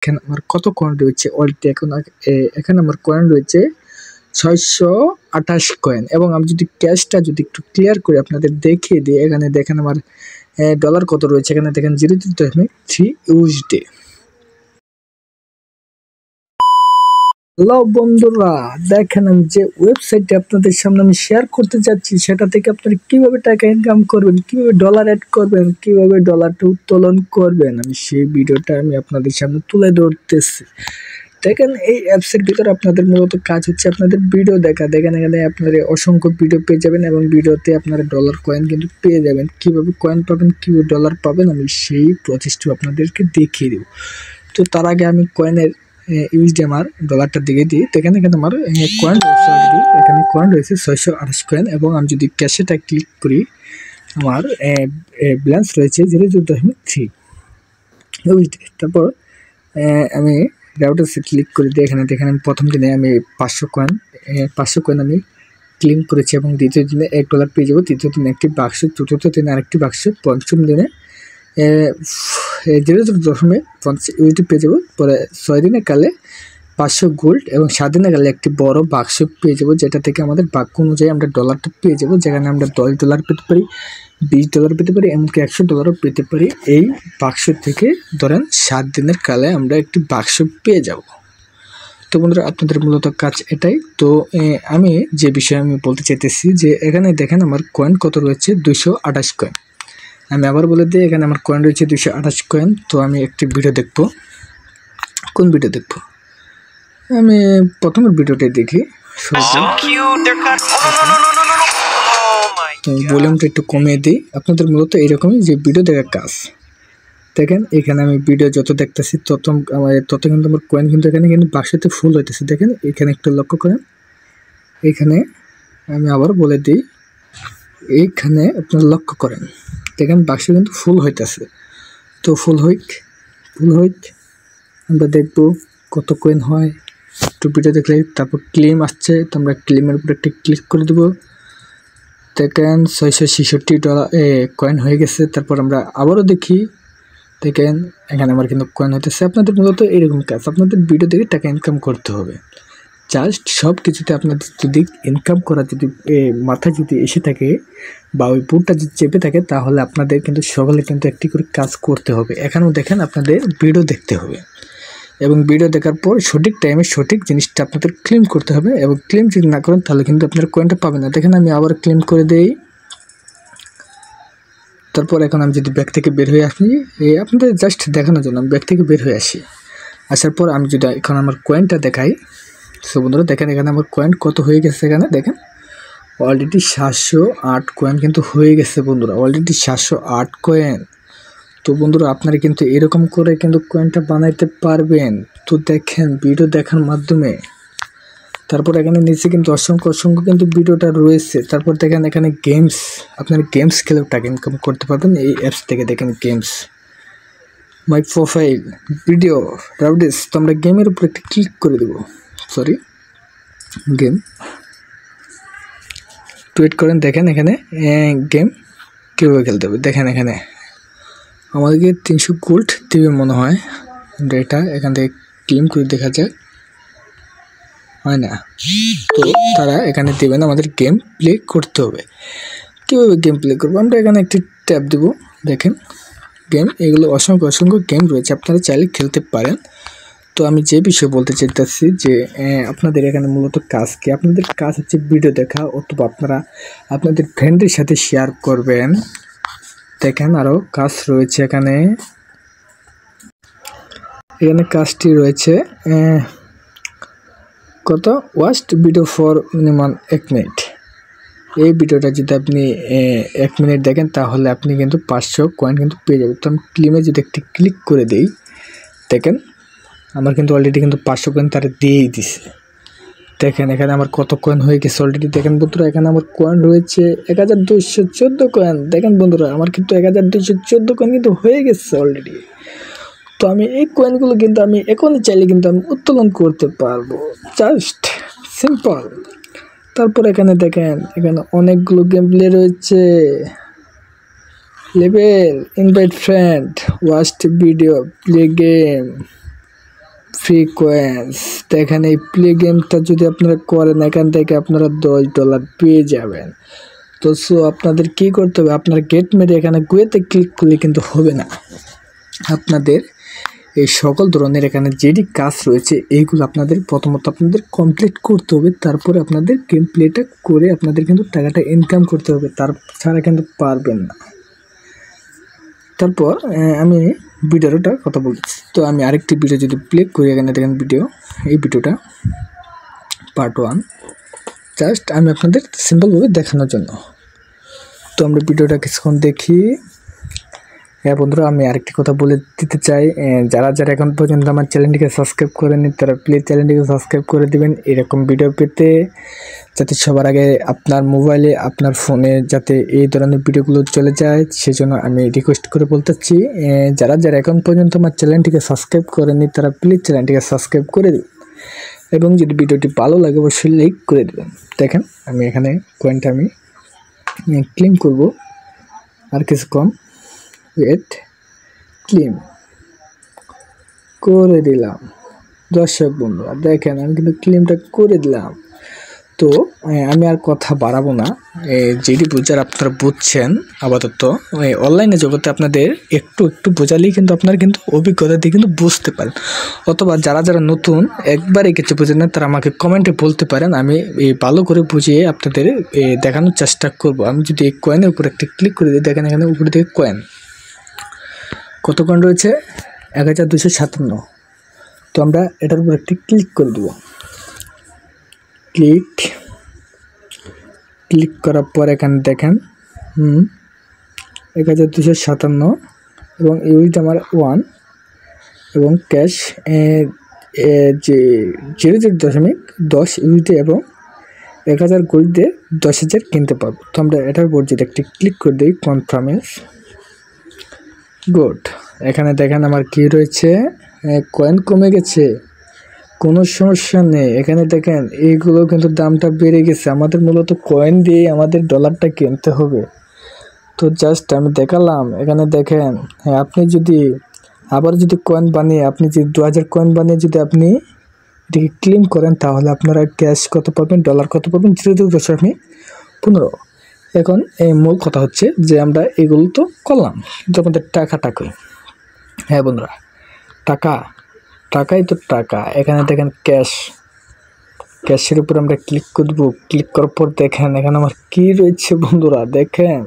দেখেন আমার কত কয়েন রয়েছে অলরেডি। এখানে আমার কয়েন রয়েছে 628 কয়েন। এবং আমি যদি ক্যাশটা যদি একটু ক্লিয়ার করে আপনাদের দেখিয়ে দিই, এখানে দেখেন আমার ডলার কত রয়েছে। এখানে দেখেন 0.3 ইউএসডি। হ্যালো বন্ধুরা, দেখেন আমি যে ওয়েবসাইটটি আপনাদের সামনে আমি শেয়ার করতে যাচ্ছি, সেটা থেকে আপনারা কিভাবে টাকা ইনকাম করবেন, কিভাবে ডলার অ্যাড করবেন, কিভাবে ডলারটা উত্তোলন করবেন, আমি সেই ভিডিওটা আমি আপনাদের সামনে তুলে ধরতেছি। দেখেন এই অ্যাপসের ভিতরে আপনাদের মূলত কাজ হচ্ছে আপনাদের ভিডিও দেখা। দেখেন এখানে আপনারা অসংখ্য ভিডিও পেয়ে যাবেন এবং ভিডিওতে আপনারা ডলার কয়েন কিন্তু পেয়ে যাবেন। কিভাবে কয়েন পাবেন, কিভাবে ডলার পাবেন, আমি সেই প্রসেসটা আপনাদেরকে দেখিয়ে দেব। তো তার আগে আমি কয়েনের ইউএসডি আমার ডলারটা দিকে দিই। দেখেন এখানে আমার কয়েন রয়েছে অলরেডি। এখানে কয়েন রয়েছে 628 কয়েন। এবং আমি যদি ক্যাশেটা ক্লিক করি, আমার ব্যালেন্স রয়েছে 0.3 ইউএসডি। তারপর আমি রাউটার্সে ক্লিক করে দিই। এখানে দেখেন আমি প্রথম দিনে আমি 500 কয়েন আমি ক্লেম করেছি এবং দ্বিতীয় দিনে $1 পেয়ে যাবো, তৃতীয় দিনে একটি বাক্স, চতুর্থ দিনে আরেকটি বাক্স, পঞ্চম দিনে 0.5 ইউএসডি পেয়ে যাবো। পরে 6 দিনে কালে 500 গোল্ড এবং 7 দিনে কালে একটি বড় বাক্স পেয়ে যাবো, যেটা থেকে আমাদের বাক্য অনুযায়ী আমরা ডলারটা পেয়ে যাবো। যেখানে আমরা $10 পেতে পারি, $20 পেতে পারি, এমনকি $100 পেতে পারি। এই বাক্স থেকে ধরেন 7 দিনের কালে আমরা একটি বাক্স পেয়ে যাব। তো বন্ধুরা, আপনাদের মূলত কাজ এটাই। তো আমি যে বিষয়ে আমি বলতে চাইতেছি যে এখানে দেখেন আমার কয়েন কত রয়েছে, 228 কয়েন। আমি আবার বলে দিই, এখানে আমার কয়েন রয়েছে 228 কয়েন। তো আমি একটি ভিডিও দেখব। কোন ভিডিও দেখব? আমি প্রথমের ভিডিওটাই দেখি। ভলিউমটা একটু কমিয়ে দিই। আপনাদের মূলত এইরকমই যে ভিডিও দেখার কাজ। দেখেন এখানে আমি ভিডিও যত দেখতেছি তত কিন্তু আমার কয়েন কিন্তু এখানে কিন্তু বাক্সতে ফুল হইতেছে। দেখেন এখানে একটু লক্ষ্য করেন। এখানে আমি আবার বলে দিই, এইখানে আপনারা লক্ষ্য করেন, দেখেন বাক্স কিন্তু ফুল হইতেছে। তো ফুল হইক আমরা দেখব কত কয়েন হয়। একটু ভিডিও দেখলে তারপর ক্লেম আসছে, তো আমরা ক্লেমের উপর একটি ক্লিক করে দেবো। দেখেন $666 কয়েন হয়ে গেছে। তারপর আমরা আবারও দেখি, দেখেন এখানে আমার কিন্তু কয়েন হইতেছে। আপনাদের মূলত এরকম কাজ, আপনাদের ভিডিও দেখে টাকা ইনকাম করতে হবে। জাস্ট সব কিছুতে আপনাদের যদি ইনকাম করা যদি মাথায় যদি এসে থাকে বা ওই বুটটা যদি চেপে থাকে, তাহলে আপনাদের কিন্তু সকালে কিন্তু একটি করে কাজ করতে হবে। এখানেও দেখেন আপনাদের ভিডিও দেখতে হবে এবং ভিডিও দেখার পর সঠিক টাইমে সঠিক জিনিসটা আপনাদের ক্লেম করতে হবে। এবং ক্লেম যদি না করেন তাহলে কিন্তু আপনার কয়েনটা পাবেন না। দেখেন আমি আবার ক্লেম করে দেই। তারপর এখন আমি যদি ব্যাগ থেকে বের হয়ে আসি, আপনাদের জাস্ট দেখানোর জন্য আমি ব্যাগ থেকে বের হয়ে আসি। আসার পর আমি যদি এখন আমার কয়েনটা দেখাই, সো বন্ধুরা দেখেন এখানে আমার কয়েন কত হয়ে গেছে। এখানে দেখেন অলরেডি 708 কয়েন কিন্তু হয়ে গেছে বন্ধুরা, অলরেডি 708 কয়েন। তো বন্ধুরা আপনারা কিন্তু এরকম করে কিন্তু কয়েনটা বানাইতে পারবেন। তো দেখেন ভিডিও দেখার মাধ্যমে। তারপর এখানে নিচে কিন্তু অসংখ্য কিন্তু ভিডিওটা রয়েছে। তারপর দেখেন এখানে গেমস, আপনারা গেমস খেলেও টাকা ইনকাম করতে পারবেন এই অ্যাপস থেকে। দেখেন গেমস, মাই প্রোফাইল, ভিডিও, রাউডিস। তো আমরা গেমের উপর একটি ক্লিক করে দেবো। গেম টুইট করেন। দেখেন এখানে গেম কীভাবে খেলতে হবে। দেখেন এখানে আমাদেরকে 300 গোল্ড দেবে মনে হয়। এটা এখান থেকে ক্লেম করে দেখা যায়, হয় না? তো তারা এখানে দেবে না, আমাদের গেম প্লে করতে হবে। কীভাবে গেম প্লে করবো? আমরা এখানে একটি ট্যাপ দেবো। দেখেন গেম, এগুলো অসংখ্য গেম রয়েছে, আপনারা চাইলে খেলতে পারেন। তো আমি যে বিষয়ে বলতে চাইতেছি যে আপনাদের এখানে মূলত কাজ কি? আপনাদের কাজ হচ্ছে ভিডিও দেখা, অথবা আপনারা আপনাদের ফ্রেন্ডের সাথে শেয়ার করবেন। দেখেন আরও কাজ রয়েছে এখানে কাজটি রয়েছে কত ওয়াস্ট ভিডিও ফর মিনিমাম 1 মিনিট। এই ভিডিওটা যদি আপনি 1 মিনিট দেখেন তাহলে আপনি কিন্তু 500 কয়েন কিন্তু পেয়ে যাবেন। তো আমি ক্লেমে যদি একটি ক্লিক করে দিই, দেখেন আমার কিন্তু অলরেডি কিন্তু 500 কয়েন তারা দিয়েই দিছে। দেখেন এখানে আমার কত কয়েন হয়ে গেছে অলরেডি। দেখেন বন্ধুরা এখানে আমার কয়েন রয়েছে 1214 কয়েন। দেখেন বন্ধুরা আমার কিন্তু 1214 কয়েন কিন্তু হয়ে গেছে অলরেডি। তো আমি এই কয়েনগুলো কিন্তু আমি এখনই চাইলে কিন্তু আমি উত্তোলন করতে পারবো, জাস্ট সিম্পল। তারপর এখানে দেখেন এখানে অনেকগুলো গেম প্লে রয়েছে। Level, invite friend, watch video, play game, free coins. দেখেন এই প্লে গেমটা যদি আপনারা করেন এখান থেকে আপনারা $10 পেয়ে যাবেন। তো সো আপনাদের কি করতে হবে, আপনার গেট মেরে এখানে গুয়েতে ক্লিক করলে কিন্তু হবে না। আপনাদের এই সকল ধরনের এখানে যেটি কাজ রয়েছে এইগুলো আপনাদের প্রথমত আপনাদের কমপ্লিট করতে হবে, তারপরে আপনাদের গেম প্লেটা করে আপনাদের কিন্তু টাকাটা ইনকাম করতে হবে, তার ছাড়া কিন্তু পারবেন না। তারপর আমি ভিডিওটা কথা বলছি। তো আমি আরেকটি ভিডিও যদি প্লে করি, এখানে দেখেন ভিডিও, এই ভিডিওটা পার্ট 1, জাস্ট আমি আপনাদের সিম্পলভাবে দেখানোর জন্য। তো আমরা ভিডিওটা কিছুক্ষণ দেখি। হ্যাঁ বন্ধুরা, আমি আরেকটি কথা বলে দিতে চাই, যারা যারা এখন পর্যন্ত আমার চ্যানেলটিকে সাবস্ক্রাইব করেনি তারা প্লিজ চ্যানেলটিকে সাবস্ক্রাইব করে দিবেন এরকম ভিডিও পেতে, যাতে সবার আগে আপনার মোবাইলে আপনার ফোনে যাতে এই ধরনের ভিডিওগুলো চলে যায়, সেজন্য আমি রিকোয়েস্ট করে বলতেছি যারা যারা এখন পর্যন্ত আমার চ্যানেলটিকে সাবস্ক্রাইব করেনি তারা প্লিজ চ্যানেলটিকে সাবস্ক্রাইব করে দিন, এবং যদি ভিডিওটি ভালো লাগে অবশ্যই লাইক করে দেবেন। দেখেন আমি এখানে কয়েনটা আমি ক্লেম করব, আর কিছুক্ষণ ওয়েট, ক্লেম করে দিলাম। দর্শক বন্ধুরা দেখেন আমি কিন্তু ক্লেমটা করে দিলাম। তো আমি আর কথা বাড়াবো না, যেটি বোঝার আপনারা বুঝছেন। আপাতত অনলাইনে জগতে আপনাদের একটু একটু বোঝালেই কিন্তু আপনারা কিন্তু অভিজ্ঞতা দিয়ে কিন্তু বুঝতে পারেন, অথবা যারা যারা নতুন একবারে কিছু বোঝেন না তারা আমাকে কমেন্টে বলতে পারেন, আমি ভালো করে বুঝিয়ে আপনাদের দেখানোর চেষ্টা করব। আমি যদি এই কয়েনের উপরে একটা ক্লিক করে দিই, দেখেন এখানে উপরে থেকে কয়েন কত কয়েন রয়েছে, 1257। তো আমরা এটার উপর একটি ক্লিক করে দেব। ক্লিক করার পর এখানে দেখেন 1257, এবং ইউনিট আমার 1, এবং ক্যাশ যে 0.10 ইউনিটে এবং 1000 গোল্ডে 10,000 কিনতে পারবো। তো আমরা এটার উপর যদি একটি ক্লিক করে দিই, কনফার্মেন্স গুড। এখানে দেখেন আমার কি রয়েছে, কয়েন কমে গেছে, কোনো সমস্যা নেই। এখানে দেখেন এইগুলো কিন্তু দামটা বেড়ে গেছে, আমাদের মূলত কয়েন দিয়ে আমাদের ডলারটা কিনতে হবে। তো জাস্ট আমি দেখালাম, এখানে দেখেন আপনি যদি আবার যদি কয়েন বানিয়ে আপনি যদি 2000 কয়েন বানিয়ে যদি আপনি এটাকে ক্লেম করেন, তাহলে আপনারা ক্যাশ কত পাবেন, ডলার কত পাবেন, 0.15। এখন এই মূল কথা হচ্ছে যে আমরা এগুলো তো করলাম, কিন্তু আমাদের টাকাটা কই? হ্যাঁ বন্ধুরা, টাকাই তো টাকা। এখানে দেখেন ক্যাশের উপর আমরা ক্লিক করব। ক্লিক করার পর দেখেন এখানে আমার কি রয়েছে বন্ধুরা, দেখেন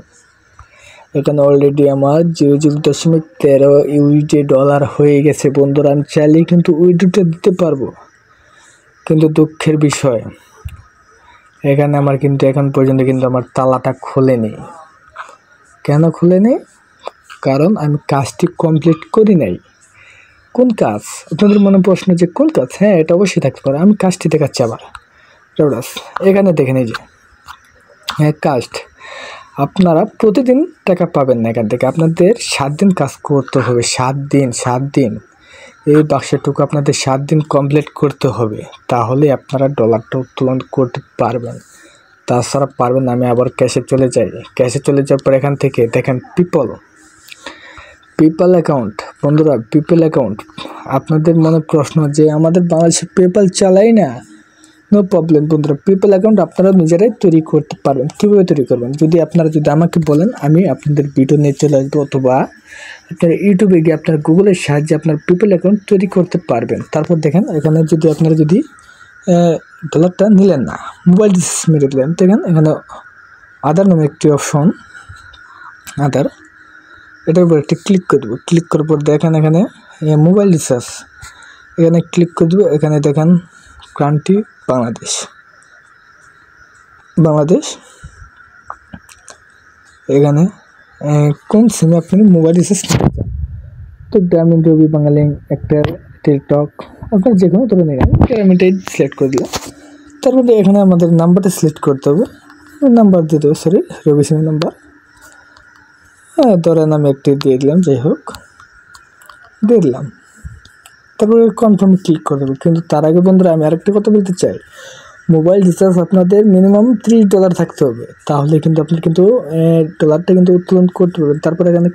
এখানে অলরেডি আমার 0.13 ইউএসডি ডলার হয়ে গেছে বন্ধুরা। আমি চাইলেই কিন্তু উইথড্রটা দিতে পারবো, কিন্তু দুঃখের বিষয় এখানে আমার কিন্তু এখন পর্যন্ত কিন্তু আমার তালাটা খোলেনি। কেন খোলেনি? কারণ আমি কাজটি কমপ্লিট করি নাই। কোন কাজ? আপনাদের মনে প্রশ্ন যে কোন কাজ? হ্যাঁ, এটা অবশ্যই থাকতে পারে। আমি কাজটি দেখাচ্ছি আবার। এখানে দেখেন এই যে কাস্ট, আপনারা প্রতিদিন টাকা পাবেন না এখান থেকে, আপনাদের 7 দিন কাজ করতে হবে। 7 দিন এই বাক্সটুকু আপনাদের 7 দিন কমপ্লিট করতে হবে, তাহলে আপনারা ডলারটা উত্তোলন করতে পারবেন, তাছাড়া পারবেন না। আমি আবার ক্যাশে চলে যাওয়ার পর এখান থেকে দেখেন পেপ্যাল অ্যাকাউন্ট। বন্ধুরা পেপ্যাল অ্যাকাউন্ট, আপনাদের মনে প্রশ্ন যে আমাদের বাংলাদেশে পেপ্যাল চালাই না, নো প্রবলেম বন্ধুরা, পেপ্যাল অ্যাকাউন্ট আপনারা নিজেরাই তৈরি করতে পারবেন। কীভাবে তৈরি করবেন যদি আমাকে বলেন, আমি আপনাদের ভিডিও নিয়ে চলে আসবো, অথবা আপনারা ইউটিউবে গিয়ে আপনার গুগলের সাহায্যে আপনার পেপ্যাল অ্যাকাউন্ট তৈরি করতে পারবেন। তারপর দেখেন এখানে যদি আপনারা ডলারটা নিলেন না, মোবাইল রিচার্জ মেরে দিলেন, দেখেন এখানে আদার নামে একটি অপশন, আদার, এটার উপর একটি ক্লিক করে দেবো। ক্লিক করার পর দেখেন এখানে মোবাইল রিচার্জ, এখানে ক্লিক করে দেবো। এখানে দেখেন কান্ট্রি বাংলাদেশ, এখানে কোন সিমে আপনি মোবাইল রিচার্জ নিতে চান, তো গ্রামীণ, রবি, বাঙালি, এয়ারটেল, টেলিটক, আপনার যে কোনো ধরনের আমি এটাই সিলেক্ট করে দিলাম। তারপরে এখানে আমাদের নাম্বারটা সিলেক্ট করতে হবে, নাম্বার দিয়ে দেবো, রবি সিমের নাম্বার, ধরেন আমি একটি দিয়ে দিলাম, যাই হোক দিয়ে দিলাম। তারপরে কনফার্ম ক্লিক করে দেবো। কিন্তু তার আগে বন্ধুরা আমি আরেকটা কথা বলতে চাই, মোবাইল রিচার্জ আপনাদের মিনিমাম $30 থাকতে হবে, তাহলে কিন্তু আপনি কিন্তু ডলারটা কিন্তু উত্তোলন করতে পারবেন। তারপরে এখানে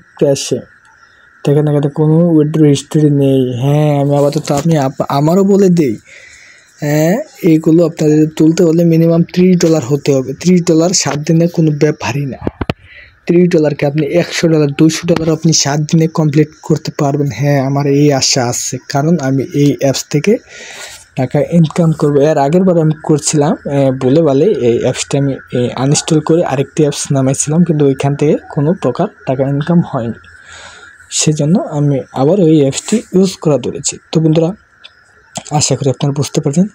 দেখেন এখানে কোনো উইথড্র হিস্ট্রি নেই। হ্যাঁ, আমি আপাতত আমারও বলে দিই, হ্যাঁ, এইগুলো আপনাদের তুলতে হলে মিনিমাম $30 হতে হবে। $30 7 দিনে কোনো ব্যাপারই না। $30কে আপনি $100 $200 আপনি 7 দিনে কমপ্লিট করতে পারবেন। হ্যাঁ, আমার এই আশা আছে, কারণ আমি এই অ্যাপস থেকে টাকা ইনকাম করবো। এর আগের বার আমি করছিলাম বলে এই অ্যাপসটা আমি আনইনস্টল করে আরেকটি অ্যাপস নামাইছিলাম, কিন্তু ওইখান থেকে কোনো প্রকার টাকা ইনকাম হয়নি। সেজন্য আমি আবার ওই অ্যাপসটি ইউজ করা ধরেছি। তো বন্ধুরা, আশা করি আপনারা বুঝতে পারছেন।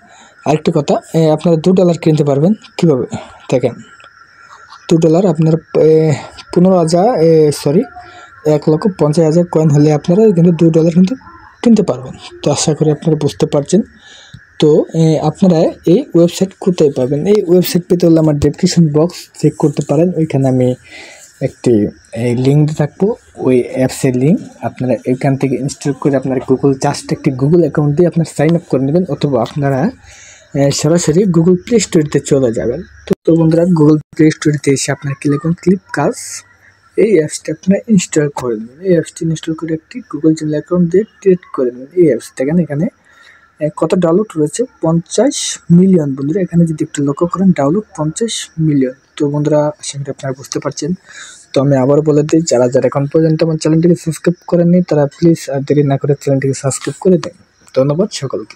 আরেকটি কথা, আপনারা $2 কিনতে পারবেন কীভাবে দেখেন। $2 আপনার 1,50,000 কয়েন হলে আপনারা কিন্তু $2 কিন্তু কিনতে পারবেন। তো আশা করি আপনারা বুঝতে পারছেন। তো আপনারা এই ওয়েবসাইট কোথায় পাবেন? এই ওয়েবসাইট পেতে হলে আমার ডেসক্রিপশন বক্স চেক করতে পারেন। ওইখানে আমি একটি লিঙ্ক দিয়ে থাকবো, ওই অ্যাপসের লিঙ্ক। আপনারা এখান থেকে ইনস্টল করে আপনারা একটি গুগল অ্যাকাউন্ট দিয়ে আপনারা সাইন আপ করে নেবেন, অথবা আপনারা সরাসরি গুগল প্লে স্টোরিতে চলে যাবেন। তো বন্ধুরা, গুগল প্লে স্টোরিতে এসে আপনারা কি লিখুন, ফ্লিপকার্ট। এই অ্যাপসটি আপনারা ইনস্টল করে নেবেন। এই অ্যাপসটি ইনস্টল করে একটি গুগল জিমেল অ্যাকাউন্ট দিয়ে ক্রিয়েট করে নেবেন। এই অ্যাপস দেখেন এখানে কত ডাউনলোড রয়েছে, 50 মিলিয়ন। বন্ধুরা, এখানে যদি একটু লক্ষ্য করেন, ডাউনলোড 50 মিলিয়ন। তো বন্ধুরা, আশা করি আপনারা বুঝতে পারছেন। তো আমি আবার বলে দিই, যারা এখন পর্যন্ত আমার চ্যানেলটিকে সাবস্ক্রাইব করেননি, তারা প্লিজ আর দেরি না করে চ্যানেলটিকে সাবস্ক্রাইব করে দেন। ধন্যবাদ সকলকে।